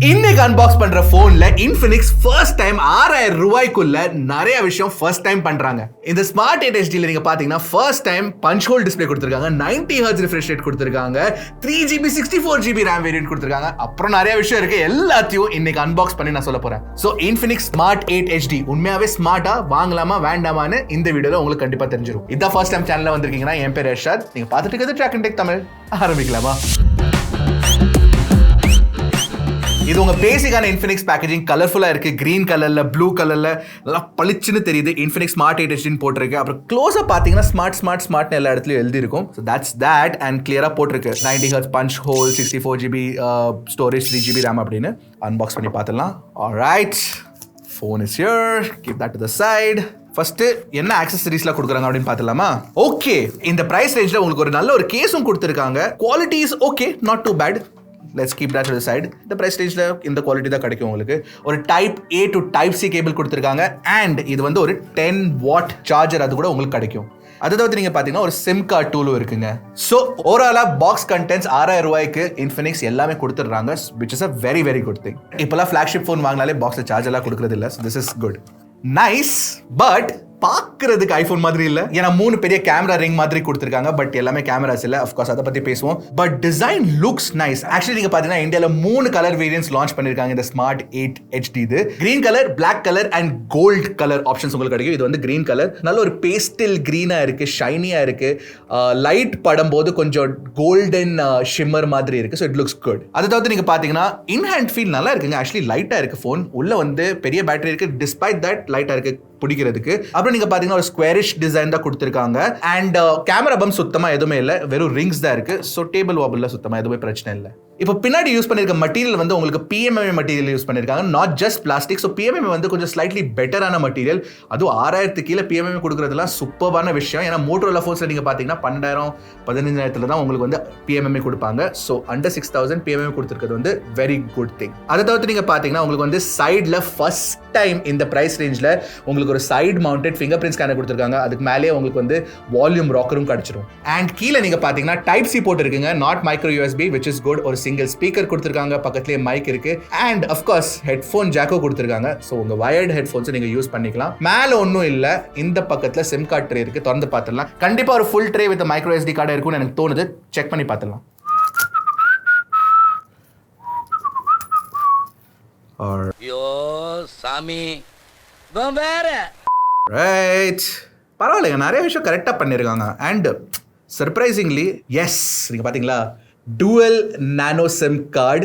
இன்னைக்கு அன்பாக்ஸ் பண்ற போன்ல Infinix ஃபர்ஸ்ட் டைம் 6000 ரூபாய்க்குள்ள நிறைய விஷயம் ஃபர்ஸ்ட் டைம் பண்றாங்க. இந்த ஸ்மார்ட் 8 HD ல நீங்க பாத்தீங்கன்னா first time punch hole display கொடுத்திருக்காங்க, 90 Hz refresh rate கொடுத்திருக்காங்க, 3GB 64GB RAM வேரியன்ட் கொடுத்திருக்காங்க. அப்புறம் நிறைய விஷயம் இருக்கு. எல்லாத்தையும் இன்னைக்கு அன்பாக்ஸ் பண்ணி நான் சொல்ல போறேன். சோ Infinix Smart 8 HD உண்மையாவே ஸ்மார்ட்டா வாங்கலாமா வேண்டாமான்னு இந்த வீடியோல உங்களுக்கு கண்டிப்பா தெரிஞ்சிரும். இதான் ஃபர்ஸ்ட் டைம் சேனல்ல வந்திருக்கீங்கன்னா என் பேர் யஷாத். நீங்க பாத்துட்டு இருக்கிறது Trakin Tech தமிழ். ஆரம்பிக்கலாமா? இது உங்க பேசிக்கான Infinix பேக்கேஜிங். கலர்ஃபுல்லா இருக்கு, கிரீன் கலர்ல, ப்ளூ கலர்ல நல்லா பளிச்சுன்னு தெரியுது. Infinix Smart 8 HD போட்டிருக்கு. அப்புறம் க்ளோஸா பாத்தீங்கன்னா ஸ்மார்ட் எல்லா இடத்துலயும் எழுதி இருக்கும். So that's that and clear-ஆ போட்டிருக்கு 90 Hz punch hole, 64GB storage, 3GB RAM அப்படின்னு. அன்பாக்ஸ் பண்ணி பார்த்தலாம். Alright, phone is here. Keep that to the side. First என்ன ஆக்சசரிஸ்லாம் கொடுக்குறாங்க அப்படின்னு பார்த்தலாமா? ஓகே, இந்த பிரைஸ் ரேஞ்சில் உங்களுக்கு ஒரு நல்ல ஒரு கேஸும் கொடுத்துருக்காங்க. Quality is okay, not too bad. Let's keep that to the side. இந்த price range-ல இந்த குவாலிட்டி தான் கிடைக்கும் உங்களுக்கு. ஒரு type A to type C cable கொடுத்துருக்காங்க and இது வந்து ஒரு 10 வாட் சார்ஜர் அது கூட உங்களுக்கு கிடைக்கும். அதை தவிர்த்து நீங்க பாத்தீங்கன்னா ஒரு சிம் கார்டு டூலும் இருக்குங்க. ஸோ ஓவராலா பாக்ஸ் கண்டென்ட்ஸ் 6000 ரூபாய்க்கு Infinix எல்லாமே கொடுத்துடுறாங்க, which is a very very good thing. இப்போலாம் ஃபிளாக்ஷிப் ஃபோன் வாங்கினாலே பாக்ஸ்ல சார்ஜ் எல்லாம் கொடுக்கறது இல்லை. So this is good. Nice, but பார்க்கிறதுக்கு ஐபோன் மாதிரி இல்ல. ஏன்னா 3 பெரிய கேமரா ரிங் மாதிரி கொடுத்திருக்காங்க, பட் எல்லாமே கேமராஸ் இல்ல. ஆஃப் கோர்ஸ் அத பத்தி பேசுவோம். But design looks nice. Actually நீங்க பாத்தீங்கன்னா இந்தியால 3 கலர் வேரியன்ட்ஸ் லான்ச் பண்ணிருக்காங்க இந்த ஸ்மார்ட் 8 HD. இது green colour, black colour and gold colour options உங்களுக்கு கிடைக்கும். இது வந்து கிரீன் கலர், நல்ல ஒரு பேஸ்டல் கிரீனா இருக்கு, ஷைனியா இருக்கு. லைட் படும் போது கொஞ்சம் கோல்டன் ஷிம்மர் மாதிரி இருக்கு. So it looks good. அதை தவிர்த்து நீங்க பாத்தீங்கன்னா இன் ஹேண்ட் ஃபீல் நல்லா இருக்குங்க. ஆக்சுவலி லைட்டா இருக்கு ஃபோன். உள்ள வந்து பெரிய பேட்டரி இருக்கு, டிஸ்பைட் தட் லைட்டா இருக்கு பிடிக்கிறதுக்கு. அப்புறம் நீங்க பாத்தீங்கன்னா ஒரு ஸ்கொயரிஷ் டிசைன் தான் கொடுத்திருக்காங்க அண்ட் கேமரா பம்ப் சுத்தமா எதுவுமே இல்ல, வெறும் ரிங்ஸ் தான் இருக்கு. சோ டேபிள் வாபிள்ல சுத்தமா எதுவுமே பிரச்சனை இல்ல. இப்போ பின்னாடி யூஸ் பண்ணிருக்க மெட்டீரியல் வந்து உங்களுக்கு PMMA மெட்டீரியல் யூஸ் பண்ணிருக்காங்க, not just plastic. So PMMA வந்து கொஞ்சம் ஸ்லைட்லி பெட்டரான மெட்டீரியல். அதுவும் 6000 கீழே PMMA கொடுக்கறதுலாம் சூப்பரான விஷயம். ஏன்னா மோட்டோரோலா ஃபோன்ஸ்ல நீங்க பாத்தீங்கன்னா 12,000 15,000 தான் உங்களுக்கு வந்து PMMA கொடுப்பாங்க. ஸோ அண்டர் 6000 PMMA கொடுத்துருக்கிறது வந்து வெரி குட் திங். அதை தவிர்த்து நீங்க பாத்தீங்கன்னா உங்களுக்கு வந்து சைட்ல ஃபர்ஸ்ட் டைம் இந்த பிரைஸ் ரேஞ்ச்ல உங்களுக்கு ஒரு side mounted finger print scanner கொடுத்துருக்காங்க. அதுக்கு மேலேயே உங்களுக்கு வந்து வால்யூம் ராக்கரும் கிடைச்சிரும். அண்ட் கீழே நீங்க பாத்தீங்கன்னா டைப் C போர்ட் இருக்குங்க, not micro USB, which is good. ஒரு சிங்கிள் ஸ்பீக்கர் கொடுத்திருக்காங்க, பக்கத்துலயே மைக் இருக்கு அண்ட் ஆஃப் கோர்ஸ் ஹெட்ஃபோன் ஜாக்கோ கொடுத்திருக்காங்க. சோ உங்க வயர்ட் ஹெட்ஃபோன்ஸ் நீங்க யூஸ் பண்ணிக்கலாம். மேல ஒண்ணும் இல்ல, இந்த பக்கத்துல சிம் கார்டு ட்ரே இருக்கு, திறந்து பார்த்துடலாம். கண்டிப்பா ஒரு full tray with micro SD card இருக்கும்னு எனக்கு தோணுது. செக் பண்ணி பார்த்துடலாம். ஐயோ சாமி வேற ரைட், பரவாயில்லைங்க, நிறைய விஷயம் கரெக்டா பண்ணிருக்காங்க. அண்ட் சர்ப்ரைசிங்லி எஸ், நீங்க பாத்தீங்களா, dual nano SIM card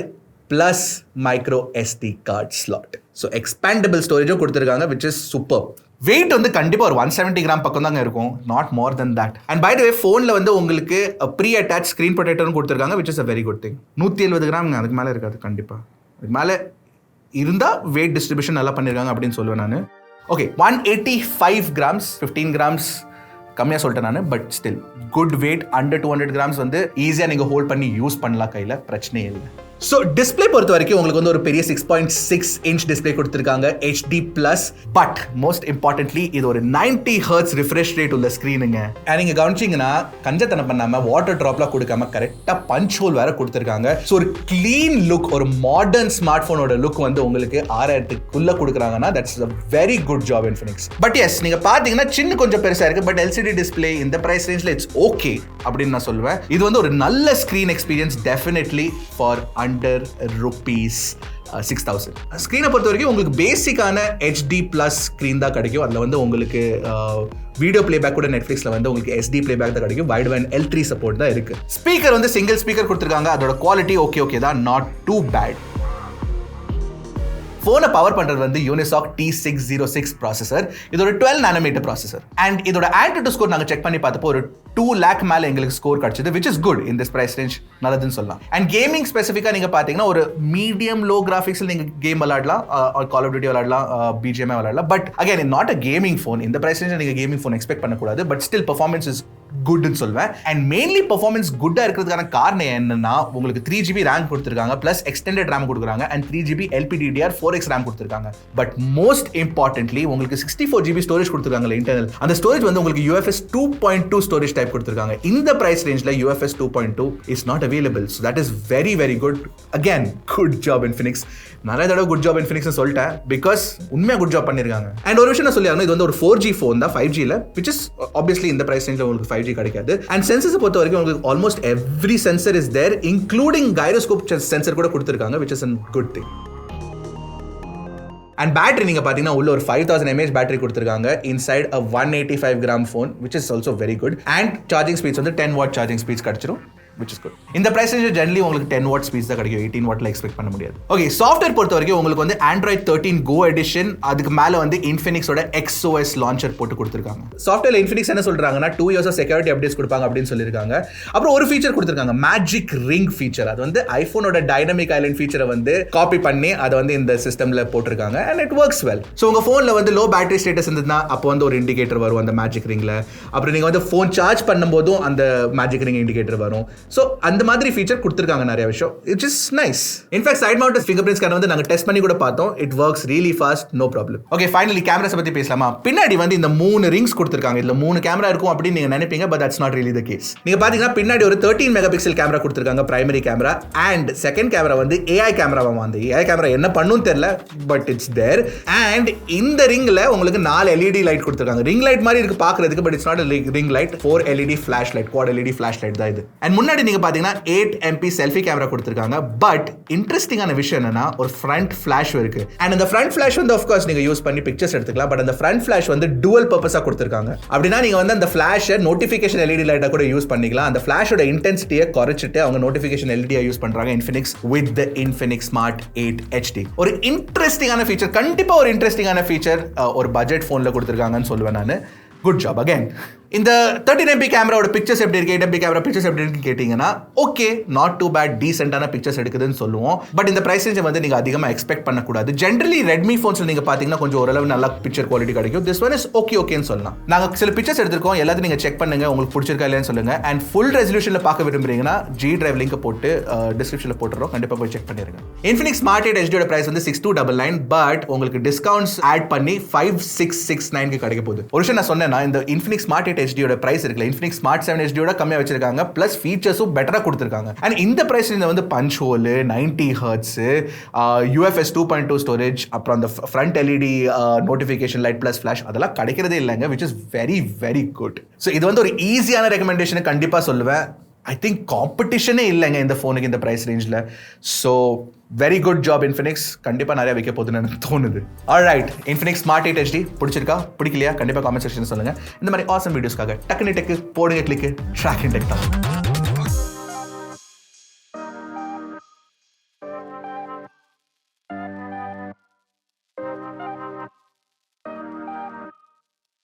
plus micro SD card slot. So expandable storage கொடுத்திருக்காங்க, which is super. weight வந்து கண்டிப்பா ஒரு 170 கிராம் பக்கம் தாங்க இருக்கும், not more than that. And by the way phoneல வந்து உங்களுக்கு pre attached screen protector கொடுத்திருக்காங்க, which is a very good thing. 170 gram, அதுக்கு மேல இருக்காது கண்டிப்பா. அதுக்கு மேல இருந்தா weight distribution நல்லா பண்ணிருக்காங்க அப்படின்னு சொல்லுவேன் நான். ஓகே, 185 கிராம்ஸ், 15 கிராம்ஸ் கம்மியாக சொல்லிட்டேன் நான். But still good weight. Under 200 grams வந்து ஈஸியாக நீங்கள் ஹோல்ட் பண்ணி யூஸ் பண்ணலாம், கையில் பிரச்சனையே இல்லை. ஸோ டிஸ்பிளே பொறுத்த வரைக்கும் உங்களுக்கு வந்து ஒரு பெரிய 6.6 இன்ச் டிஸ்பிளே கொடுத்துருக்காங்க, HD+. பட் மோஸ்ட் இம்பார்ட்டன்ட்லி இது ஒரு 90 Hz refresh rate உள்ள ஸ்க்ரீனுங்க. நீங்கள் கவனிச்சிங்கன்னா கஞ்சத்தனம் பண்ணாமல் வாட்டர் ட்ராப்லாம் கொடுக்காம கரெக்டாக பஞ்ச் ஹோல் வேற கொடுத்துருக்காங்க. ஸோ ஒரு கிளீன் லுக், ஒரு மாடர்ன் ஸ்மார்ட் ஃபோனோட லுக் வந்து உங்களுக்கு 6000க்குள்ள கொடுக்குறாங்கன்னா that's a very good job Infinix. But yes நீங்கள் பார்த்தீங்கன்னா சின்ன கொஞ்சம் பெருசாக இருக்குது, பட் LCD டிஸ்பிளே இந்த ப்ரைஸ் ரேஞ்சில் இட்ஸ் ஓகே அப்படின்னு நான் சொல்லுவேன். இது வந்து ஒரு நல்ல screen experience definitely for under rupees 6,000. ஸ்க்ரீனை பொறுத்த வரைக்கும் உங்களுக்கு பேசிக்கான HD+ ஸ்க்ரீன் தான் கிடைக்கும். அதில் வந்து உங்களுக்கு வீடியோ பிளேபேக் கூட நெட்ஃப்ளிக்ஸில் வந்து உங்களுக்கு SD பிளேபேக் தான் கிடைக்கும். வைட் பேண்ட் L3 சப்போர்ட் தான் இருக்கு. ஸ்பீக்கர் வந்து சிங்கிள் ஸ்பீக்கர் கொடுத்துருக்காங்க, அதோட குவாலிட்டி ஓகே தான், நாட் டூ பேட். ஃபோனை பவர் பண்ணுறது வந்து யூனிசாக் T606 ப்ராசஸர். இதோட 12 நானோமீட்டர் ப்ராசஸர். அண்ட் இதோட ஆண்ட்ராய்டு ஸ்கோர் நாங்கள் செக் பண்ணி பார்த்தப்போ ஒரு 2 lakh மேலே எங்களுக்கு ஸ்கோர் கிடைச்சது, which is good in this price range. நல்லதுன்னு சொல்லலாம். அண்ட் கேமிங் ஸ்பெசிஃபிக்காக நீங்கள் பார்த்தீங்கன்னா ஒரு மீடியம் லோ கிராஃபிக்ஸில் நீங்கள் கேம் விளாடலாம், கால் ஆஃப் டியூட்டி விளாடலாம், BGMI விளாடலாம். But again not a gaming phone. இந்த ப்ரைஸ் ரேஞ்சில் நீங்கள் கேமிங் ஃபோன் எக்ஸ்பெக்ட் பண்ணக்கூடாது. பட் ஸ்டில் பர்ஃபார்மன்ஸ் இஸ் குட்னு சொல்வேன். அண்ட் மெயின்லி பெர்ஃபார்மன்ஸ் குட்டா இருக்கிறதுக்கான காரணம் என்னன்னா உங்களுக்கு 3GB RAM கொடுத்திருக்காங்க பிளஸ் எக்ஸ்டெண்டட் RAM கொடுக்குறாங்க and 3GB LPDDR 4X RAM கொடுத்திருக்காங்க. பட் மோஸ்ட் இம்பார்ட்டன்ட்லி உங்களுக்கு 64GB ஸ்டோரேஜ் கொடுத்திருக்காங்க இன்டர்னல். அந்த ஸ்டோரேஜ் வந்து உங்களுக்கு UFS 2.2 ஸ்டோரேஜ் டைப் கொடுத்திருக்காங்க. இந்த பிரைஸ் ரேஞ்ச்ல UFS 2.2 is not available. So that is very very good. Again, good job Infinix. நிறைய தடவை குட் ஜாப் Infinix சொல்லிட்டேன் பிகாஸ் உண்மையாக குட் ஜாப் பண்ணிருக்காங்க. அண்ட் ஒரு விஷயம் நான் சொல்லி ஆகணும், இது வந்து ஒரு 4G ஃபோன் தான் 5Gல, which is obviously இந்த பிரைஸ் ரேஞ்சில் உங்களுக்கு 5G கிடைக்காது. அண்ட் சென்சர்ஸ் பொறுத்த வரைக்கும் உங்களுக்கு almost every sensor is there, including gyroscope sensor கூட கொடுத்துருக்காங்க, which is a good thing. And battery நீங்க பாத்தீங்கன்னா உள்ள ஒரு 5000 mAh பேட்டரி கொடுத்துருக்காங்க inside a 185 gram phone, which is also very good. And charging speeds வந்து 10 watt சார்ஜிங் ஸ்பீட்ஸ் கிடைச்சிரும், which is good. இந்த price range generally உங்களுக்கு 10 watt speeds தான் கிடைக்கும், 18 wattல எக்ஸ்பெக்ட் பண்ண முடியாது. ஓகே, சாஃப்ட்வேர் பொறுத்த வரைக்கும் உங்களுக்கு வந்து Android 13 Go edition, அதுக்கு மேல வந்து Infinix ஓட XOS launcher போட்டு கொடுத்திருக்காங்க. சாஃப்ட்வேர்ல Infinix என்ன சொல்றாங்கன்னா 2 years of security updates கொடுப்பாங்க அப்படின்னு சொல்லிருக்காங்க. அப்புறம் ஒரு ஃபீச்சர் கொடுத்திருக்காங்க, மேஜிக் ரிங் ஃபீச்சர். அது வந்து ஐபோனோட டைனமிக் ஐலண்ட் ஃபீச்சரை வந்து காப்பி பண்ணி அதை வந்து இந்த சிஸ்டம்ல போட்டிருக்காங்க and it works well. So உங்க போன்ல வந்து லோ பேட்டரி ஸ்டேட்டஸ் இருந்ததுன்னா அப்போ வந்து ஒரு இண்டிகேட்டர் வரும் அந்த மேஜிக் ரிங்ல. அப்புறம் நீங்க வந்து போன் சார்ஜ் பண்ணும்போதும் அந்த மேஜிக் ரிங் இண்டிகேட்டர் வரும். ஸோ அந்த மாதிரி ஃபீச்சர் கொடுத்துருக்காங்க நிறைய விஷயம், it is nice. In fact side mounted finger scanner வந்து நாங்கள் டெஸ்ட் பண்ணி கூட பார்த்தோம், it works really fast, no problem. Okay, finally cameras பற்றி பேசலாமா? பின்னாடி வந்து இந்த 3 ரிங்ஸ் கொடுத்துருக்காங்க, இதில் 3 கேமரா இருக்கும் அப்படின்னு நீங்கள் நினைப்பீங்க, but that's not really the case. நீங்கள் பார்த்தீங்கன்னா பின்னாடி ஒரு 13 மெகாபிக்சல் கேமரா கொடுத்துருக்காங்க primary camera, and second camera வந்து ஏஐ கேமராவாக வந்து ஏஐ கேமரா என்ன பண்ணுன்னு தெரியல, பட் இட்ஸ் தேர். அண்ட் இந்த ரிங்கில் உங்களுக்கு 4 LED லைட் கொடுத்துருக்காங்க. ரிங் லைட் மாதிரி இருக்கு பார்க்கறதுக்கு, but it's not ring light, 4 LED flash light, quad LED flash light தான் இது. அண்ட் முன்னாடி நீங்கள் பார்த்தீங்கன்னா 8MP செல்ஃபி கேமரா கொடுத்திருக்காங்க. பட் இன்ட்ரெஸ்டிங்கான விஷயம் என்னன்னா ஒரு ஃப்ரண்ட் ஃபிளாஷ் இருக்கு. அண்ட் அந்த ஃப்ரண்ட் ஃபிளாஷ் வந்து ஆஃப் கோர்ஸ் நீங்க யூஸ் பண்ணி பிக்சர்ஸ் எடுத்துக்கலாம், பட் அந்த ஃப்ரண்ட் ஃபிளாஷ் வந்து டுவல் பர்பஸா கொடுத்திருக்காங்க. அப்படின்னா நீங்க வந்து அந்த ஃபிளாஷை நோட்டிஃபிகேஷன் LED லைட்டா கூட யூஸ் பண்ணிக்கலாம். அந்த ஃபிளாஷோட இன்டென்சிட்டியை குறைச்சிட்டு அவங்க நோட்டிஃபிகேஷன் LED யூஸ் பண்றாங்க Infinix with the Infinix Smart 8 HD. ஒரு இன்ட்ரெஸ்டிங்கான ஃபீச்சர், கண்டிப்பா ஒரு இன்ட்ரெஸ்டிங்கான ஃபீச்சர் ஒரு பட்ஜெட் போன்ல கொடுத்திருக்காங்கன்னு சொல்லுவேன் நான். Good job again. இந்த 13MP கேமராவோட பிக்சர்ஸ் எப்படி இருக்கு, 8MP கேமரா பிக்சர்ஸ் எப்படி இருக்குன்னு கேட்டீங்கன்னா ஓகே, நாட் டூ பேட், டீசென்டான பிக்சர்ஸ் எடுக்குதுன்னு சொல்லுவோம். பட் இந்த பிரைஸ் ரேஞ்சை வந்து நீங்க அதிகமாக எக்ஸ்பெக்ட் பண்ணக்கூடாது. ஜென்ரலி ரெட்மி ஃபோன்ஸ்ல நீங்க பாத்தீங்கன்னா கொஞ்சம் ஓரளவு நல்ல பிக்சர் குவாலிட்டி கிடைக்கும். திஸ் ஒன் இஸ் ஓகேன்னு சொல்லலாம். நாங்க சில பிக்சர்ஸ் எடுத்திருக்கோம், எல்லாத்தையும் நீங்க செக் பண்ணுங்க, உங்களுக்கு பிடிச்சிருக்கா இல்லையான்னு சொல்லுங்க. அண்ட் ஃபுல் ரெசல்யூஷன்ல பார்க்க விரும்புறீங்கன்னா G Drive லிங்க் போட்டு டிஸ்கிரிப்ஷன்ல போட்டுறோம், கண்டிப்பா போய் செக் பண்ணிருங்க. Infinix Smart 8 HD பிரைஸ் வந்து 6299, பட் உங்களுக்கு டிஸ்கவுண்ட்ஸ் ஆட் பண்ணி 5669 கிடைக்க போகுது. ஒரு விஷயம் நான் சொன்னேன்னா, இந்த Infinix Smart 8 HD பிரைஸ் இருக்குல்ல, Infinix Smart 7 HD கம்மியா வச்சிருக்காங்க, பிளஸ் ஃபீச்சர்ஸும் பெட்டரா கொடுத்திருக்காங்க. அண்ட் இந்த பிரைஸ் வந்து punch hole, 90 Hz, UFS 2.2 storage, அப்புறம் அந்த front LED notification light plus flash அதெல்லாம் கிடைக்கிறதே இல்லைங்க, which is very very good. So இது வந்து ஒரு ஈஸியான ரெக்கமெண்டேஷன் கண்டிப்பா சொல்லுவேன். ஐ திங்க் காம்படிஷனே இல்லைங்க இந்த ஃபோனுக்கு இந்த பிரைஸ் ரேஞ்சில். So very good job Infinix, கண்டிப்பாக நிறைய வைக்க போகுதுன்னு எனக்கு தோணுது. ஆல்ரைட், Infinix Smart 8 HD பிடிச்சிருக்கா பிடிக்கலையா கண்டிப்பாக காமெண்ட் செக்ஷன் சொல்லுங்கள். இந்த மாதிரி ஆசம் வீடியோஸ்க்காக டக்குனு டெக்கு போடுங்க, கிளிக்கு Trakin Tech தான்.